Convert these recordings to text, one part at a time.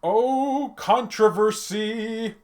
Oh, controversy!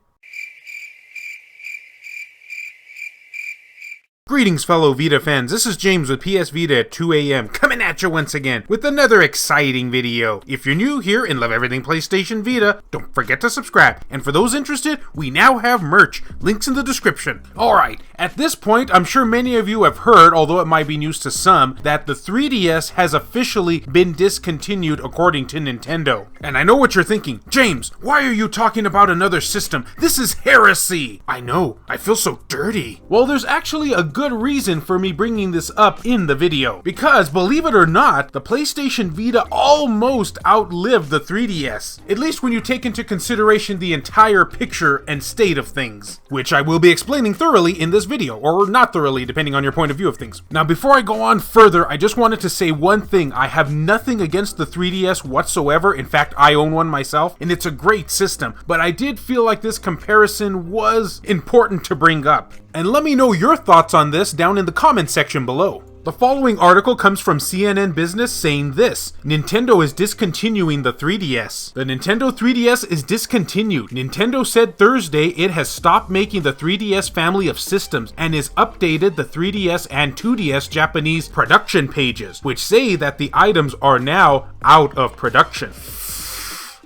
Greetings, fellow Vita fans. This is James with PS Vita at 2 a.m. coming at you once again with another exciting video. If you're new here and love everything PlayStation Vita, don't forget to subscribe. And for those interested, we now have merch. Links in the description. Alright, at this point, I'm sure many of you have heard, although it might be news to some, that the 3DS has officially been discontinued according to Nintendo. And I know what you're thinking. James, why are you talking about another system? This is heresy! I know, I feel so dirty. Well, there's actually a good reason for me bringing this up in the video, because believe it or not, the PlayStation Vita almost outlived the 3DS, at least when you take into consideration the entire picture and state of things, which I will be explaining thoroughly in this video, or not thoroughly depending on your point of view of things. Now before I go on further, I just wanted to say one thing. I have nothing against the 3DS whatsoever. In fact, I own one myself and it's a great system, but I did feel like this comparison was important to bring up. And let me know your thoughts on this down in the comment section below. The following article comes from CNN Business saying this: Nintendo is discontinuing the 3DS. The Nintendo 3DS is discontinued. Nintendo said Thursday it has stopped making the 3DS family of systems and has updated the 3DS and 2DS Japanese production pages, which say that the items are now out of production.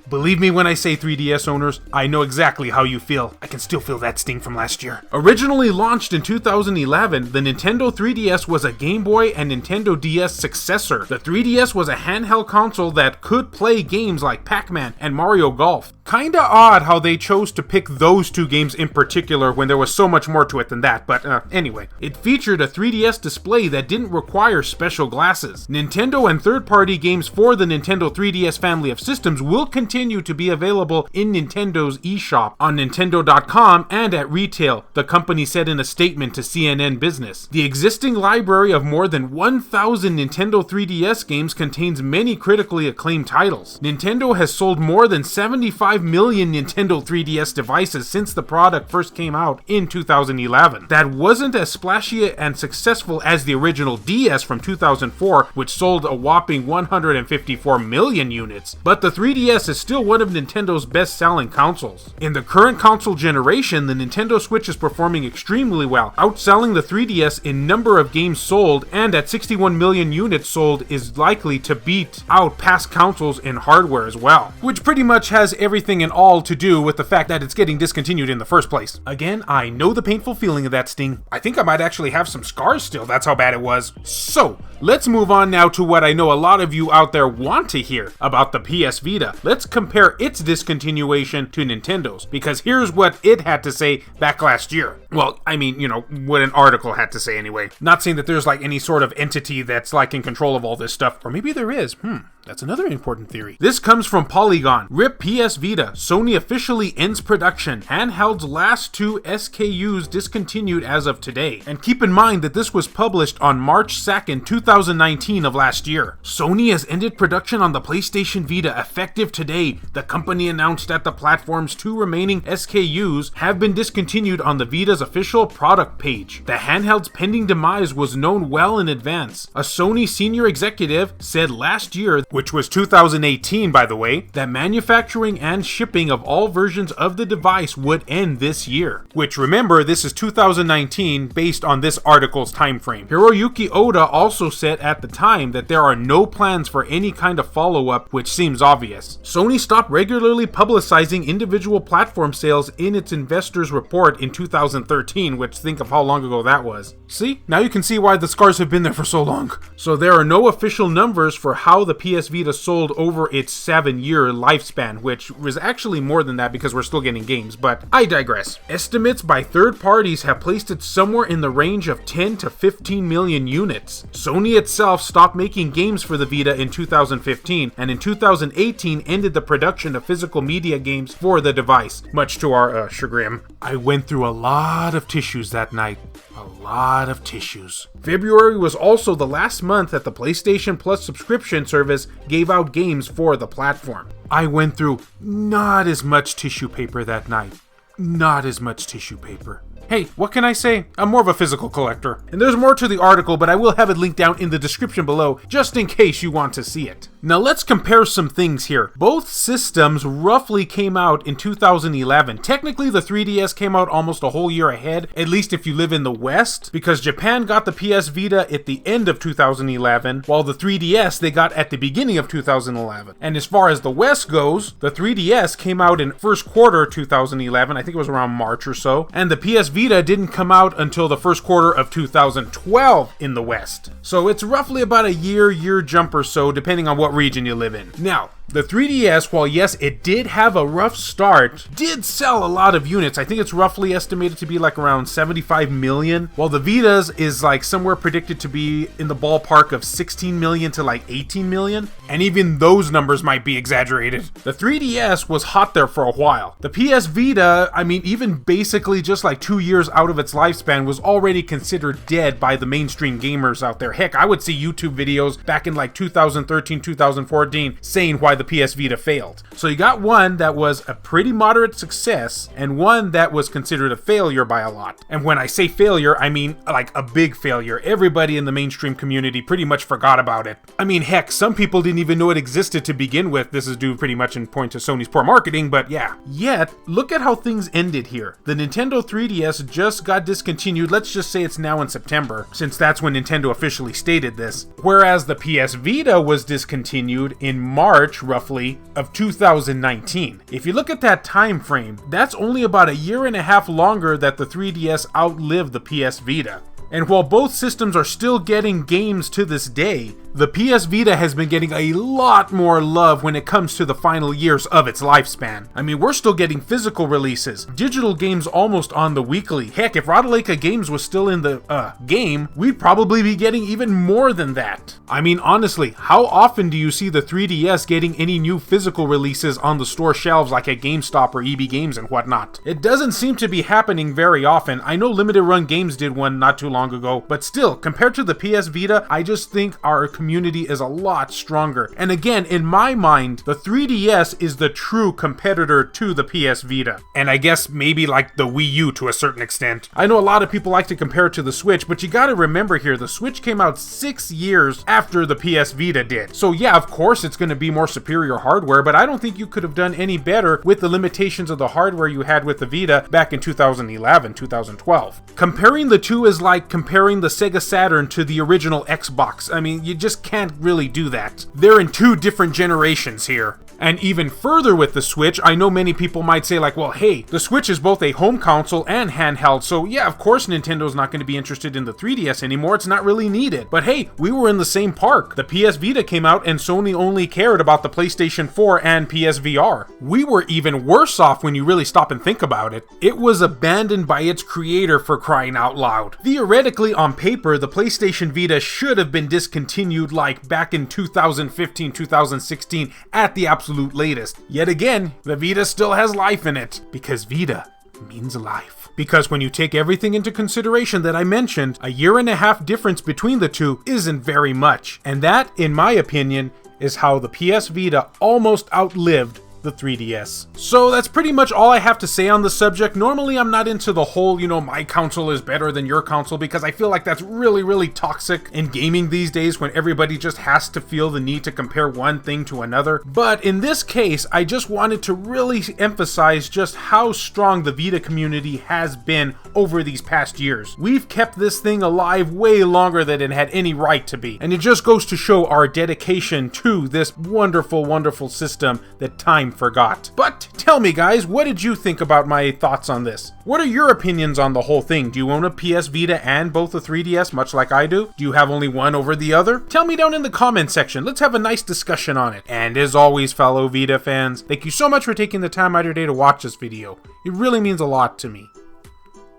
Believe me when I say 3DS owners, I know exactly how you feel. I can still feel that sting from last year. Originally launched in 2011, the Nintendo 3DS was a Game Boy and Nintendo DS successor. The 3DS was a handheld console that could play games like Pac-Man and Mario Golf. Kinda odd how they chose to pick those two games in particular when there was so much more to it than that, but anyway. It featured a 3DS display that didn't require special glasses. Nintendo and third-party games for the Nintendo 3DS family of systems will continue to be available in Nintendo's eShop, on Nintendo.com, and at retail, the company said in a statement to CNN Business. The existing library of more than 1,000 Nintendo 3DS games contains many critically acclaimed titles. Nintendo has sold more than 75 million Nintendo 3DS devices since the product first came out in 2011. That wasn't as splashy and successful as the original DS from 2004, which sold a whopping 154 million units, but the 3DS is still one of Nintendo's best-selling consoles. In the current console generation, the Nintendo Switch is performing extremely well, outselling the 3DS in number of games sold, and at 61 million units sold is likely to beat out past consoles in hardware as well, which pretty much has everything and all to do with the fact that it's getting discontinued in the first place. Again, I know the painful feeling of that sting. I think I might actually have some scars still, that's how bad it was. So, let's move on now to what I know a lot of you out there want to hear about the PS Vita. Let's compare its discontinuation to Nintendo's, because here's what it had to say back last year. Well, I mean, you know, what an article had to say anyway. Not saying that there's like any sort of entity that's like in control of all this stuff, or maybe there is. That's another important theory. This comes from Polygon. RIP PS Vita. Sony officially ends production. Handheld's last two SKUs discontinued as of today. And keep in mind that this was published on March 2nd, 2019 of last year. Sony has ended production on the PlayStation Vita effective today. The company announced that the platform's two remaining SKUs have been discontinued on the Vita's official product page. The handheld's pending demise was known well in advance. A Sony senior executive said last year, which was 2018 by the way, that manufacturing and shipping of all versions of the device would end this year. Which, remember, this is 2019 based on this article's time frame. Hiroyuki Oda also said at the time that there are no plans for any kind of follow-up, which seems obvious. Sony stopped regularly publicizing individual platform sales in its investors report in 2013, which think of how long ago that was. See? Now you can see why the scars have been there for so long. So there are no official numbers for how the PS Vita sold over its 7-year lifespan, which was actually more than that because we're still getting games, but I digress. Estimates by third parties have placed it somewhere in the range of 10 to 15 million units. Sony itself stopped making games for the Vita in 2015, and in 2018 ended the production of physical media games for the device, much to our chagrin. I went through a lot of tissues that night. A lot of tissues. February was also the last month that the PlayStation Plus subscription service gave out games for the platform. I went through not as much tissue paper that night. Not as much tissue paper. Hey, what can I say? I'm more of a physical collector. And there's more to the article, but I will have it linked down in the description below, just in case you want to see it. Now let's compare some things here. Both systems roughly came out in 2011. Technically the 3DS came out almost a whole year ahead, at least if you live in the West, because Japan got the PS Vita at the end of 2011, while the 3DS they got at the beginning of 2011. And as far as the West goes, the 3DS came out in first quarter 2011, I think it was around March or so, and the PS Vita didn't come out until the first quarter of 2012 in the West. So it's roughly about a year jump or so, depending on what region you live in. Now, the 3DS, while yes, it did have a rough start, did sell a lot of units. I think it's roughly estimated to be like around 75 million, while the Vita's is like somewhere predicted to be in the ballpark of 16 million to like 18 million, and even those numbers might be exaggerated. The 3DS was hot there for a while. The PS Vita, I mean, even basically just like 2 years out of its lifespan, was already considered dead by the mainstream gamers out there. Heck, I would see YouTube videos back in like 2013, 2014 saying why the PS Vita failed. So you got one that was a pretty moderate success and one that was considered a failure by a lot. And when I say failure, I mean like a big failure. Everybody in the mainstream community pretty much forgot about it. I mean, heck, some people didn't even know it existed to begin with. This is due pretty much in point to Sony's poor marketing, but yeah. Yet, look at how things ended here. The Nintendo 3DS just got discontinued. Let's just say it's now in September, since that's when Nintendo officially stated this. Whereas the PS Vita was discontinued in March roughly of 2019. If you look at that time frame, that's only about a year and a half longer that the 3DS outlived the PS Vita. And while both systems are still getting games to this day, the PS Vita has been getting a lot more love when it comes to the final years of its lifespan. I mean, we're still getting physical releases, digital games almost on the weekly. Heck, if Rodaleika Games was still in the game, we'd probably be getting even more than that. I mean, honestly, how often do you see the 3DS getting any new physical releases on the store shelves like at GameStop or EB Games and whatnot? It doesn't seem to be happening very often. I know Limited Run Games did one not too long ago, but still, compared to the PS Vita, I just think our community is a lot stronger. And again, in my mind, the 3DS is the true competitor to the PS Vita. And I guess maybe like the Wii U to a certain extent. I know a lot of people like to compare it to the Switch, but you gotta remember here, the Switch came out 6 years after the PS Vita did. So yeah, of course it's gonna be more superior hardware, but I don't think you could have done any better with the limitations of the hardware you had with the Vita back in 2011, 2012. Comparing the two is like comparing the Sega Saturn to the original Xbox. I mean, you just can't really do that. They're in two different generations here. And even further with the Switch, I know many people might say like, well, hey, the Switch is both a home console and handheld, so yeah, of course Nintendo's not going to be interested in the 3DS anymore, it's not really needed. But hey, we were in the same park. The PS Vita came out and Sony only cared about the PlayStation 4 and PSVR. We were even worse off when you really stop and think about it. It was abandoned by its creator, for crying out loud. Theoretically, on paper, the PlayStation Vita should have been discontinued like back in 2015, 2016 at the absolute latest. Yet again, the Vita still has life in it, because Vita means life. Because when you take everything into consideration that I mentioned, a year and a half difference between the two isn't very much. And that, in my opinion, is how the PS Vita almost outlived the 3DS. So that's pretty much all I have to say on the subject. Normally I'm not into the whole, my console is better than your console, because I feel like that's really toxic in gaming these days when everybody just has to feel the need to compare one thing to another. But in this case, I just wanted to really emphasize just how strong the Vita community has been over these past years. We've kept this thing alive way longer than it had any right to be. And it just goes to show our dedication to this wonderful system that time forgot. But tell me guys, what did you think about my thoughts on this? What are your opinions on the whole thing? Do you own a PS Vita and both a 3DS, much like I do? Do you have only one over the other? Tell me down in the comment section. Let's have a nice discussion on it. And as always, fellow Vita fans, thank you so much for taking the time out of your day to watch this video. It really means a lot to me.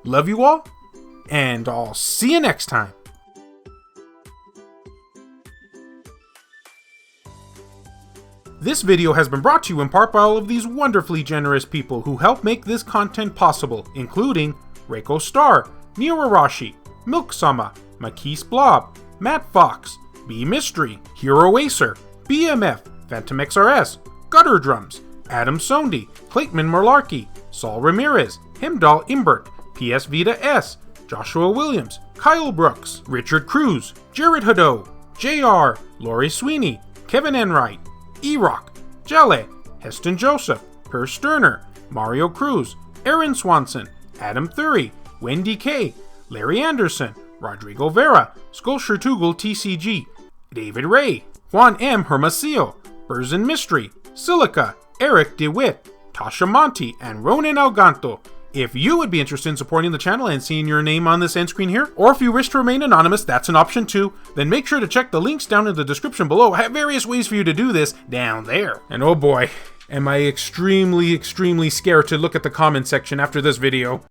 Love you all, and I'll see you next time. This video has been brought to you in part by all of these wonderfully generous people who help make this content possible, including Reiko Star, Neo Arashi, Milk-sama, Makis Blob, Matt Fox, B Mystery, Hero Acer, BMF, Phantom XRS, Gutter Drums, Adam Sondi, Clayton Merlarkey, Saul Ramirez, Hemdall Imbert, PS Vita S, Joshua Williams, Kyle Brooks, Richard Cruz, Jared Hado, JR, Lori Sweeney, Kevin Enright, E-Rock, Jelly, Heston Joseph, Per Sterner, Mario Cruz, Aaron Swanson, Adam Thury, Wendy K, Larry Anderson, Rodrigo Vera, Skulshurtugel TCG, David Ray, Juan M. Hermosillo, Burzin Mystery, Silica, Eric DeWitt, Tasha Monty, and Ronan Alganto. If you would be interested in supporting the channel and seeing your name on this end screen here, or if you wish to remain anonymous, that's an option too, then make sure to check the links down in the description below. I have various ways for you to do this down there. And oh boy, am I extremely scared to look at the comment section after this video.